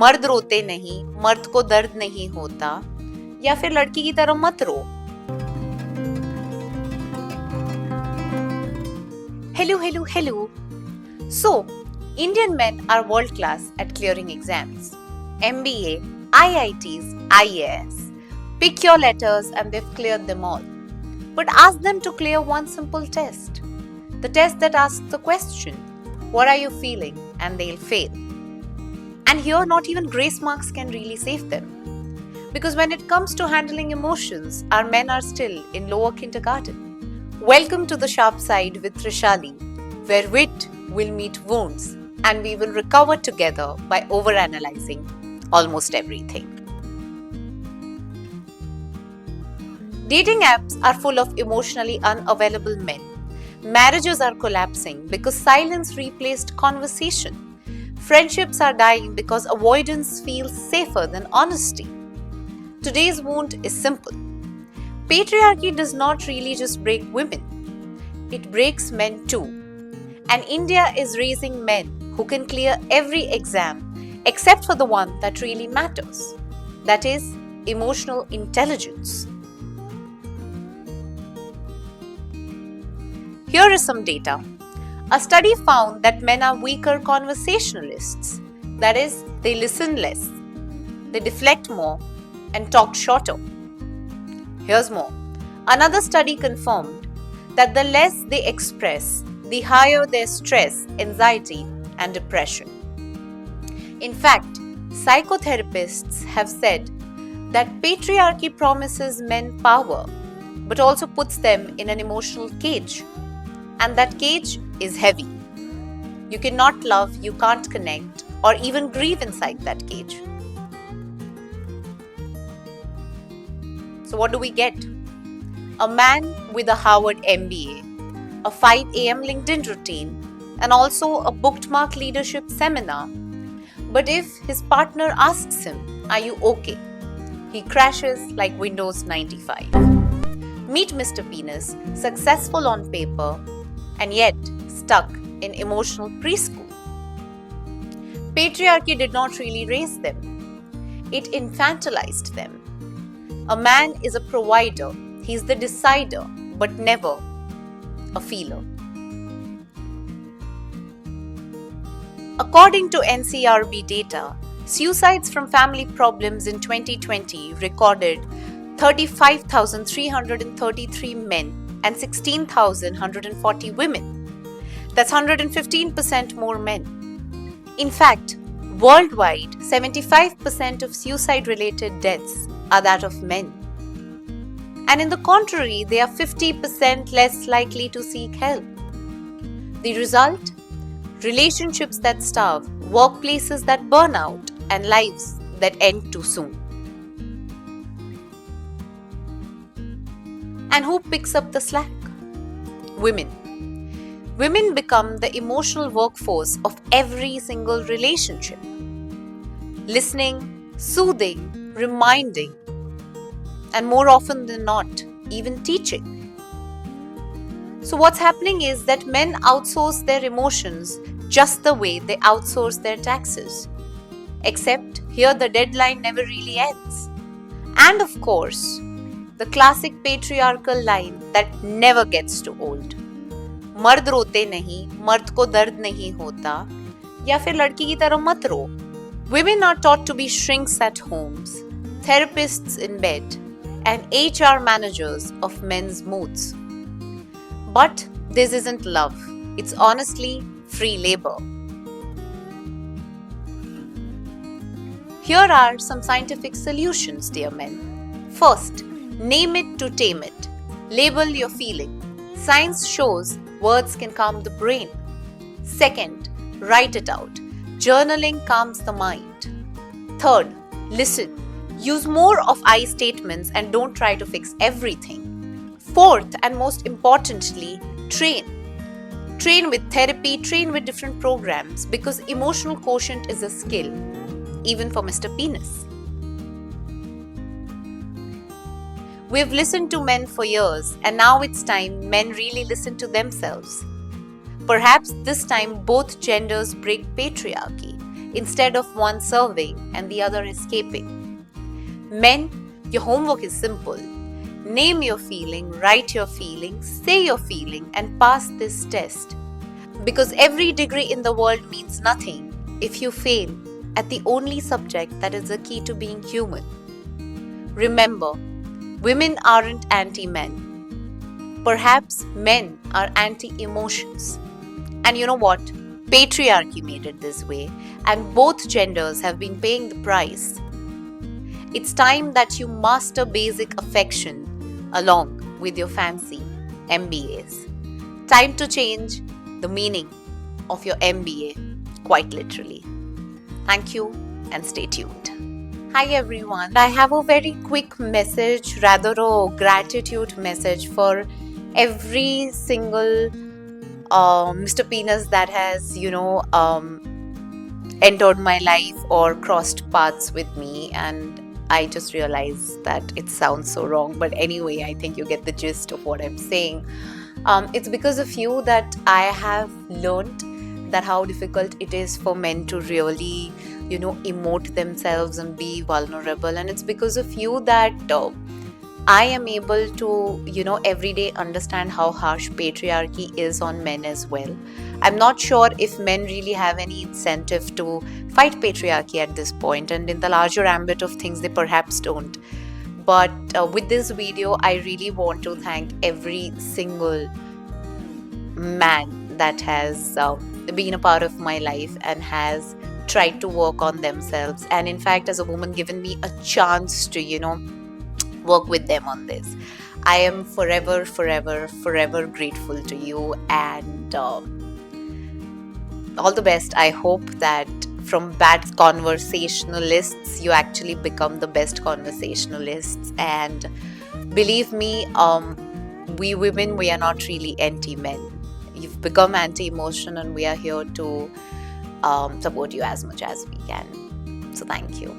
मर्द रोते नहीं, मर्द को दर्द नहीं होता, या फिर लड़की की तरह मत रो। Hello. So, Indian men are world class at clearing exams. MBA, IITs, IAS. Pick your letters and they've cleared them all. But ask them to clear one simple test. The test that asks the question, what are you feeling? And they'll fail. And here, not even grace marks can really save them. Because when it comes to handling emotions, our men are still in lower kindergarten. Welcome to the Sharp Side with Trishali, where wit will meet wounds and we will recover together by overanalyzing almost everything. Dating apps are full of emotionally unavailable men. Marriages are collapsing because silence replaced conversation. Friendships are dying because avoidance feels safer than honesty. Today's wound is simple. Patriarchy does not really just break women, it breaks men too. And India is raising men who can clear every exam except for the one that really matters. That is, emotional intelligence. Here is some data. A study found that men are weaker conversationalists. That is, they listen less, they deflect more, and talk shorter. Here's more. Another study confirmed that the less they express, the higher their stress, anxiety, and depression. In fact, psychotherapists have said that patriarchy promises men power, but also puts them in an emotional cage. And that cage is heavy. You cannot love, you can't connect, or even grieve inside that cage. So what do we get? A man with a Harvard MBA, a 5 a.m. LinkedIn routine, and also a bookmark leadership seminar. But if his partner asks him, "Are you okay?" he crashes like Windows 95. Meet Mr. Penis, successful on paper, and yet stuck in emotional preschool. Patriarchy did not really raise them. It infantilized them. A man is a provider, he's the decider, but never a feeler. According to NCRB data, suicides from family problems in 2020 recorded 35,333 men and 16,140 women. That's 115% more men. In fact, worldwide, 75% of suicide-related deaths are that of men. And in the contrary, they are 50% less likely to seek help. The result? Relationships that starve, workplaces that burn out, and lives that end too soon. And who picks up the slack? Women. Women become the emotional workforce of every single relationship. Listening, soothing, reminding, and more often than not, even teaching. So what's happening is that men outsource their emotions just the way they outsource their taxes. Except here the deadline never really ends. And of course, the classic patriarchal line that never gets too old. मर्द रोते नहीं, मर्द को दर्द नहीं होता, या फिर लड़की की तरह मत रो. Women are taught to be shrinks at homes, therapists in bed, and HR managers of men's moods. But this isn't love. It's honestly free labor. Here are some scientific solutions, dear men. First, name it to tame it. Label your feeling. Science shows words can calm the brain. Second, write it out. Journaling calms the mind. Third, listen. Use more of I statements and don't try to fix everything. Fourth, and most importantly, train. Train with therapy, train with different programs, because emotional quotient is a skill, even for Mr. Penis. We've listened to men for years, and now it's time men really listen to themselves. Perhaps this time both genders break patriarchy. instead of one serving and the other escaping. Men, your homework is simple. Name your feeling, write your feeling, say your feeling, and pass this test. Because every degree in the world means nothing if you fail at the only subject that is the key to being human. Remember, women aren't anti-men. Perhaps men are anti-emotions. And you know what? Patriarchy made it this way, and both genders have been paying the price. It's time that you master basic affection along with your fancy MBAs. Time to change the meaning of your MBA, quite literally. Thank you and stay tuned. Hi everyone. I have a very quick message, rather a gratitude message for every single Mr. Penis that has, entered my life or crossed paths with me. And I just realized that it sounds so wrong. But anyway, I think you get the gist of what I'm saying. It's because of you that I have learned that how difficult it is for men to really, emote themselves and be vulnerable. And it's because of you that I am able to, every day understand how harsh patriarchy is on men as well. I'm not sure if men really have any incentive to fight patriarchy at this point, and in the larger ambit of things, they perhaps don't. But with this video, I really want to thank every single man that has been a part of my life and has tried to work on themselves. And in fact, as a woman, given me a chance to, work with them on this. I am forever, forever, forever grateful to you, and all the best. I hope that from bad conversationalists, you actually become the best conversationalists. And believe me, we women, we are not really anti-men. You've become anti-emotion, and we are here to support you as much as we can. So thank you.